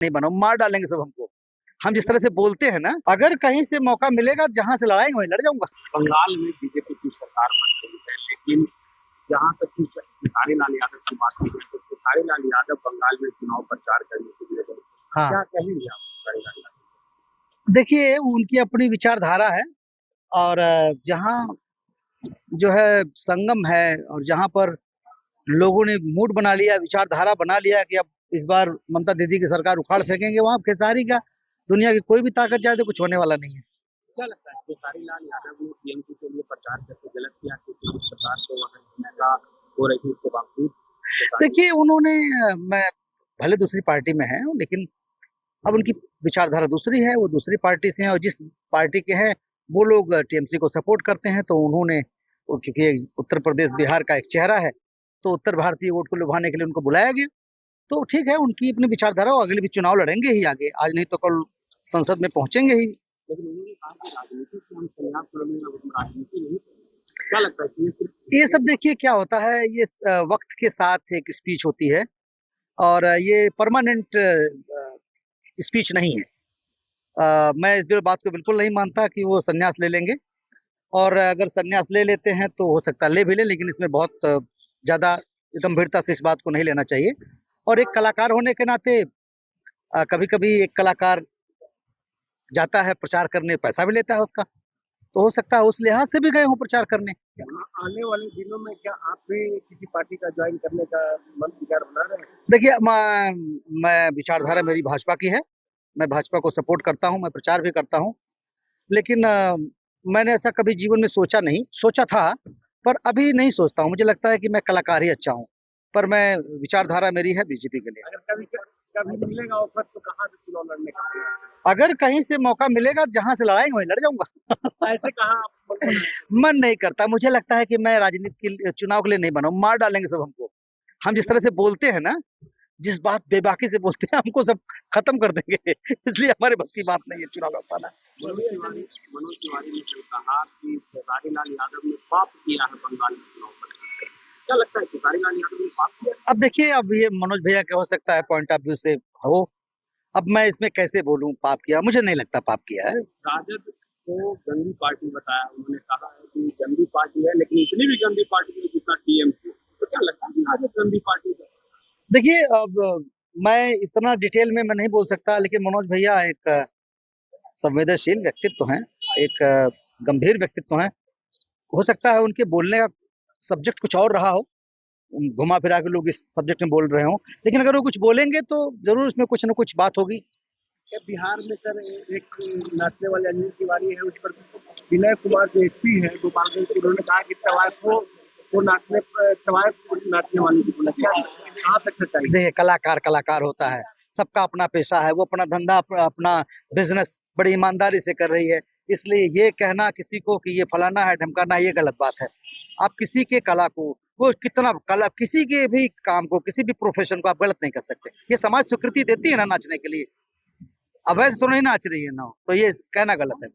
नहीं बनो, मार डालेंगे सब हमको। हम जिस तरह से बोलते हैं ना, अगर कहीं से मौका मिलेगा जहां से लड़ाएंगे वहीं लड़ जाऊंगा। बंगाल में बीजेपी की सरकार बन गई है, लेकिन जहां तक कि खेसारी लाल यादव की बात की जाए तो खेसारी लाल यादव बंगाल में चुनाव प्रचार करने के लिए गए। हाँ, क्या कहेंगे आप खेसारी लाल यादव? देखिए उनकी अपनी विचारधारा है और जहाँ जो है संगम है और जहाँ पर लोगों ने मूड बना लिया, विचारधारा बना लिया कि अब इस बार ममता दीदी की सरकार उखाड़ फेंकेंगे, वहां खेसारी का दुनिया की कोई भी ताकत जाए तो कुछ होने वाला नहीं है। क्या लगता है खेसारी लाल यादव ने टीएमसी के लिए प्रचार करके गलत किया, क्योंकि उस सरकार को वहां जनता हो रही थी, उसके बावजूद देखिए उन्होंने मैं भले दूसरी पार्टी में है लेकिन अब उनकी विचारधारा दूसरी है, वो दूसरी पार्टी से हैं और जिस पार्टी के हैं वो लोग टीएमसी को सपोर्ट करते हैं, तो उन्होंने क्योंकि उत्तर प्रदेश बिहार का एक चेहरा है तो उत्तर भारतीय वोट को लुभाने के लिए उनको बुलाया गया। तो ठीक है, उनकी अपनी विचारधारा, वो अगले भी चुनाव लड़ेंगे ही आगे, आज नहीं तो कल संसद में पहुंचेंगे ही। लेकिन उन्होंने कहा कि राजनीति से हम संन्यास करेंगे, अब राजनीति नहीं करेंगे। क्या लगता है कि ये सब देखिए क्या होता है, ये वक्त के साथ एक स्पीच होती है और ये परमानेंट स्पीच नहीं है। मैं इस बात को बिल्कुल नहीं मानता कि वो संन्यास ले लेंगे, और अगर संन्यास ले लेते हैं तो हो सकता है ले भी ले, लेकिन इसमें बहुत ज़्यादा गंभीरता से इस बात को नहीं लेना चाहिए। और एक कलाकार होने के नाते कभी-कभी एक कलाकार जाता है प्रचार करने, पैसा भी लेता है उसका, तो हो सकता है उस लिहाज से भी गए हों प्रचार करने। आने वाले दिनों में क्या आप भी किसी पार्टी का ज्वाइन करने का मन विचार बना रहे हैं? देखिए मैं विचारधारा मेरी भाजपा की है, मैं भाजपा को सपोर्ट करता हूँ, मैं प्रचार भी करता हूँ, लेकिन मैंने ऐसा कभी जीवन में सोचा नहीं, सोचा था पर अभी नहीं सोचता हूँ। मुझे लगता है कि मैं कलाकार ही अच्छा हूँ, पर मैं विचारधारा मेरी है बीजेपी के लिए। अगर कभी मिलेगा ऑफर तो कहाँ से चुनाव लड़ने का? अगर कहीं से मौका मिलेगा जहाँ से लड़ाएंगे वहीं लड़ जाऊंगा। ऐसे कहाँ आप मन नहीं करता, मुझे लगता है कि मैं राजनीति के चुनाव के लिए नहीं बना हूं, मार डालेंगे सब हमको। हम जिस तरह से बोलते हैं ना, जिस बात बेबाकी से बोलते हैं हमको सब खत्म कर देंगे। इसलिए हमारे बस की बात नहीं है चुनाव लड़ पाना। मनोज तिवारी ने कहा कि खेसारी लाल यादव ने पाप किया है बंगाल में चुनाव प्रचार। क्या लगता है खेसारी लाल यादव ने पाप किया? अब देखिए, अब ये मनोज भैया का हो सकता है पॉइंट ऑफ व्यू से हो, अब मैं इसमें कैसे बोलूं पाप किया, मुझे नहीं लगता पाप किया है। राजद को गंदी पार्टी बताया, उन्होंने कहा है कि गंदी पार्टी है, लेकिन इतनी भी गंदी पार्टी नहीं जितना टीएमसी। तो क्या लगता है कि राजद गंदी पार्टी है? देखिए, अब मैं इतना डिटेल में मैं नहीं बोल सकता, लेकिन मनोज भैया एक संवेदनशील व्यक्तित्व हैं, एक गंभीर व्यक्तित्व हैं। हो सकता है उनके बोलने का सब्जेक्ट कुछ और रहा हो, घुमा फिरा के लोग इस सब्जेक्ट में बोल रहे हों, लेकिन अगर वो कुछ बोलेंगे तो जरूर उसमें कुछ न कुछ बात होगी। बिहार में सर एक नाचने वाले अनिल तिवारी है, उस पर विनय कुमार जो एसपी है गोपालगंज के, उन्होंने कहा कि तवायफ को नाचने वाली की बोला। कहाँ तक सच्चाई? देखिए, कलाकार कलाकार होता है, सबका अपना पेशा है, वो अपना धंधा अपना बिजनेस बड़ी ईमानदारी से कर रही है, इसलिए ये कहना किसी को कि ये फलाना है ढमकाना, ये गलत बात है। आप किसी के कला को, वो कितना कला, किसी के भी काम को, किसी भी प्रोफेशन को आप गलत नहीं कर सकते। ये समाज स्वीकृति देती है ना नाचने के लिए, अवैध तो नहीं नाच रही है ना, तो ये कहना गलत है।